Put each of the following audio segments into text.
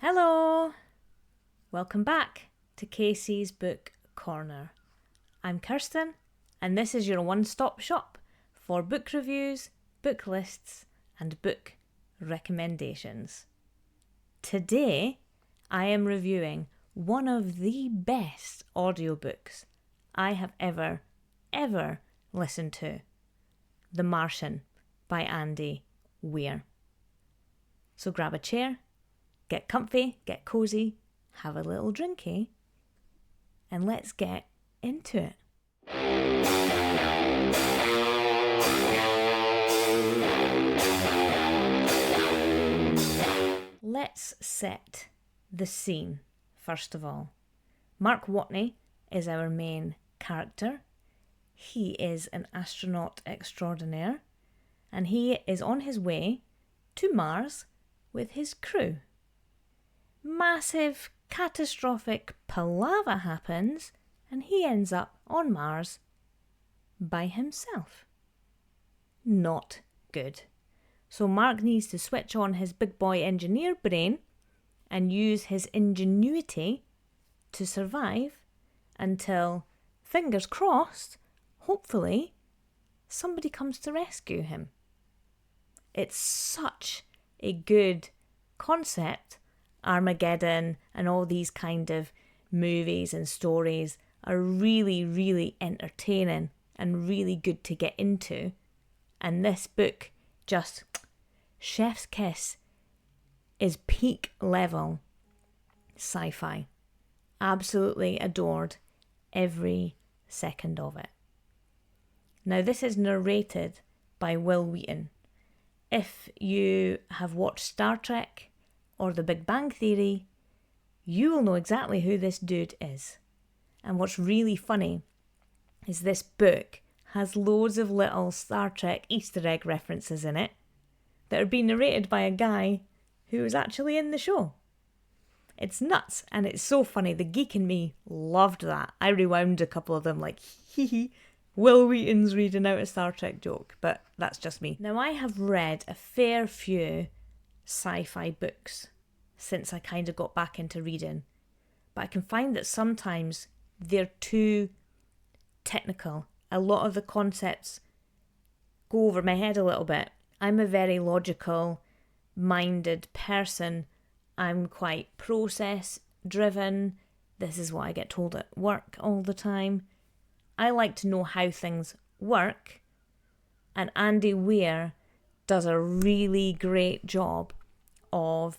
Hello! Welcome back to Casey's Book Corner. I'm Kirsten, and this is your one-stop shop for book reviews, book lists, and book recommendations. Today, I am reviewing one of the best audiobooks I have ever listened to, The Martian by Andy Weir. So grab a chair, get comfy, get cozy, have a little drinky, and let's get into it. Let's set the scene, first of all. Mark Watney is our main character. He is an astronaut extraordinaire, and he is on his way to Mars with his crew. Massive, catastrophic palaver happens, and he ends up on Mars by himself. Not good. So Mark needs to switch on his big boy engineer brain and use his ingenuity to survive until, fingers crossed, hopefully, somebody comes to rescue him. It's such a good concept. Armageddon and all these kind of movies and stories are really, really entertaining and really good to get into. And this book, just chef's kiss, is peak level sci-fi. Absolutely adored every second of it. Now, this is narrated by Wil Wheaton. If you have watched Star Trek or The Big Bang Theory, you will know exactly who this dude is. And what's really funny is this book has loads of little Star Trek Easter egg references in it that are being narrated by a guy who was actually in the show. It's nuts, and it's so funny. The geek in me loved that. I rewound a couple of them like, hee hee, Wil Wheaton's reading out a Star Trek joke, but that's just me. Now, I have read a fair few sci-fi books since I kind of got back into reading, but I can find that sometimes they're too technical. A lot of the concepts go over my head a little bit. I'm a very logical minded person. I'm quite process driven. This is what I get told at work all the time. I like to know how things work, and Andy Weir does a really great job of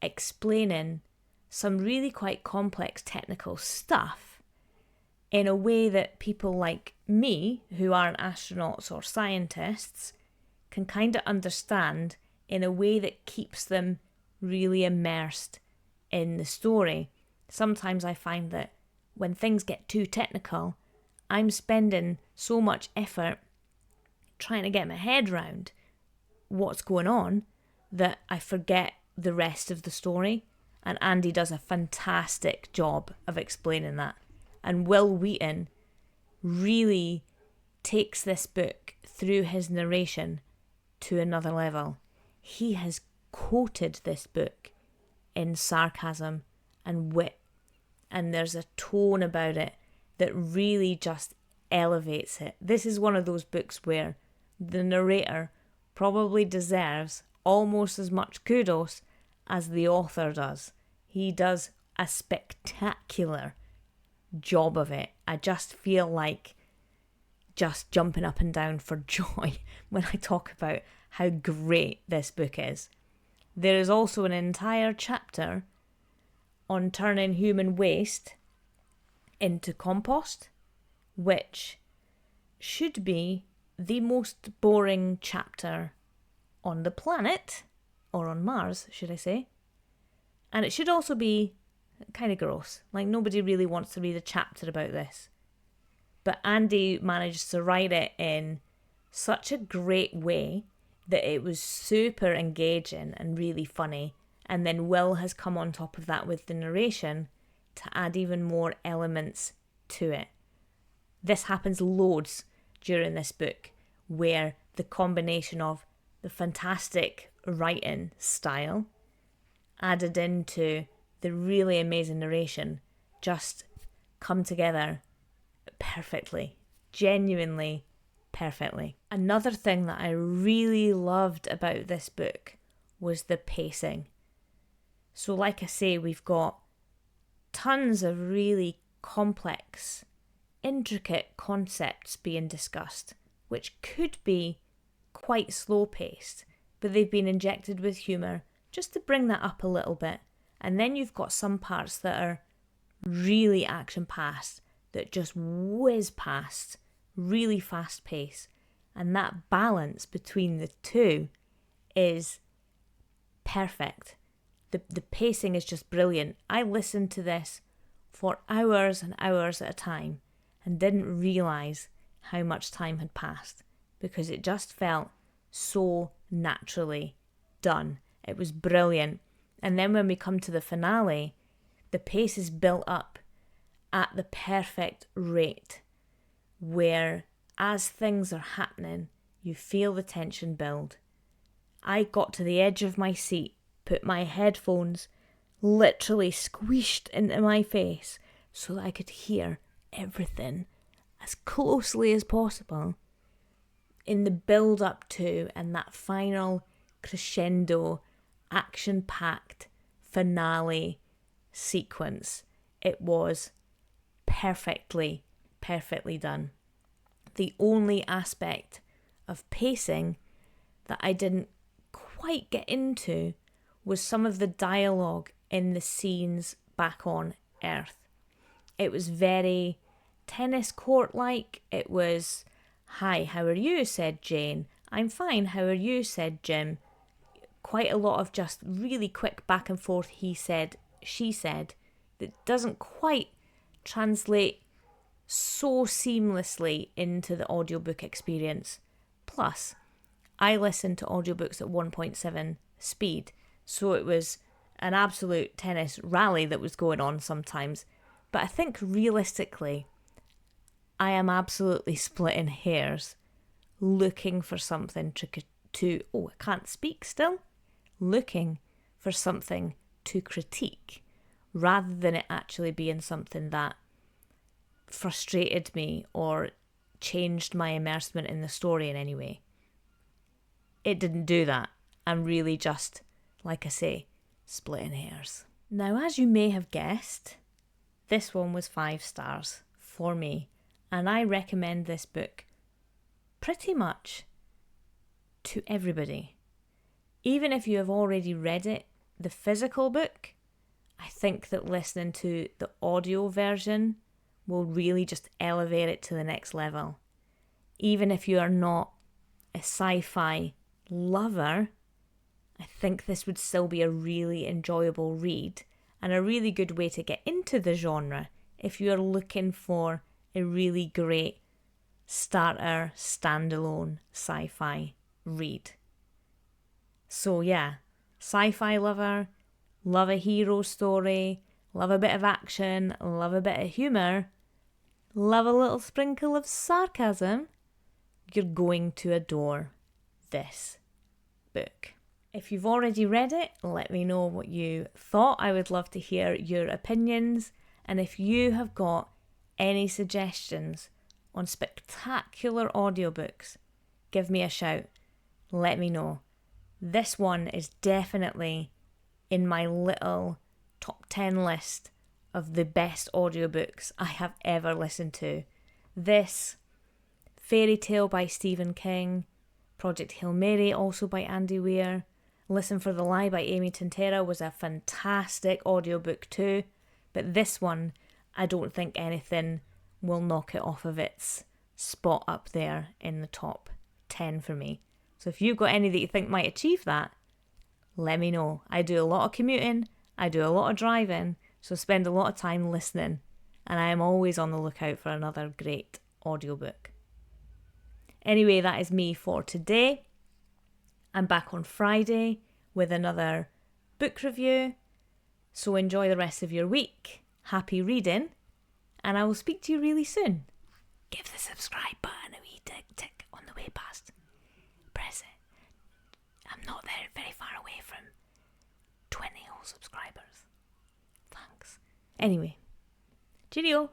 explaining some really quite complex technical stuff in a way that people like me, who aren't astronauts or scientists, can kind of understand in a way that keeps them really immersed in the story. Sometimes I find that when things get too technical, I'm spending so much effort trying to get my head round what's going on that I forget the rest of the story. And Andy does a fantastic job of explaining that. And Wil Wheaton really takes this book through his narration to another level. He has quoted this book in sarcasm and wit, and there's a tone about it that really just elevates it. This is one of those books where the narrator probably deserves almost as much kudos as the author does. He does a spectacular job of it. I just feel like just jumping up and down for joy when I talk about how great this book is. There is also an entire chapter on turning human waste into compost, which should be the most boring chapter on the planet, or on Mars, should I say. And it should also be kind of gross. Like, nobody really wants to read a chapter about this. But Andy managed to write it in such a great way that it was super engaging and really funny. And then Will has come on top of that with the narration to add even more elements to it. This happens loads during this book, where the combination of the fantastic writing style added into the really amazing narration just come together perfectly, genuinely perfectly. Another thing that I really loved about this book was the pacing. So like I say, we've got tons of really complex, intricate concepts being discussed, which could be quite slow paced, but they've been injected with humour just to bring that up a little bit. And then you've got some parts that are really action packed, that just whiz past, really fast pace. And that balance between the two is perfect. The pacing is just brilliant. I listened to this for hours and hours at a time and didn't realise how much time had passed because it just felt so naturally done. It was brilliant. And then when we come to the finale, the pace is built up at the perfect rate where as things are happening, you feel the tension build. I got to the edge of my seat, put my headphones literally squished into my face so that I could hear everything as closely as possible in the build up to and that final crescendo, action-packed finale sequence. It was perfectly done. The only aspect of pacing that I didn't quite get into was some of the dialogue in the scenes back on Earth. It was very tennis court-like. It was, "Hi, how are you?" said Jane. "I'm fine, how are you?" said Jim. Quite a lot of just really quick back and forth he said, she said, that doesn't quite translate so seamlessly into the audiobook experience. Plus, I listened to audiobooks at 1.7 speed, so it was an absolute tennis rally that was going on sometimes. But I think realistically, I am absolutely splitting hairs looking for something looking for something to critique rather than it actually being something that frustrated me or changed my immersement in the story in any way. It didn't do that. I'm really just, like I say, splitting hairs. Now, as you may have guessed, this one was 5 stars for me, and I recommend this book pretty much to everybody. Even if you have already read it, the physical book, I think that listening to the audio version will really just elevate it to the next level. Even if you are not a sci-fi lover, I think this would still be a really enjoyable read and a really good way to get into the genre if you are looking for a really great starter, standalone sci-fi read. So yeah, sci-fi lover, love a hero story, love a bit of action, love a bit of humour, love a little sprinkle of sarcasm, you're going to adore this book. If you've already read it, let me know what you thought. I would love to hear your opinions. And if you have got any suggestions on spectacular audiobooks, give me a shout. Let me know. This one is definitely in my little top 10 list of the best audiobooks I have ever listened to. This, Fairy Tale by Stephen King, Project Hail Mary, also by Andy Weir, Listen for the Lie by Amy Tintera was a fantastic audiobook too, but this one, I don't think anything will knock it off of its spot up there in the top 10 for me. So if you've got any that you think might achieve that, let me know. I do a lot of commuting, I do a lot of driving, so spend a lot of time listening, and I am always on the lookout for another great audiobook. Anyway, that is me for today. I'm back on Friday with another book review, so enjoy the rest of your week. Happy reading, and I will speak to you really soon. Give the subscribe button a wee tick on the way past. Press it. I'm not very far away from 20 whole subscribers. Thanks. Anyway, cheerio.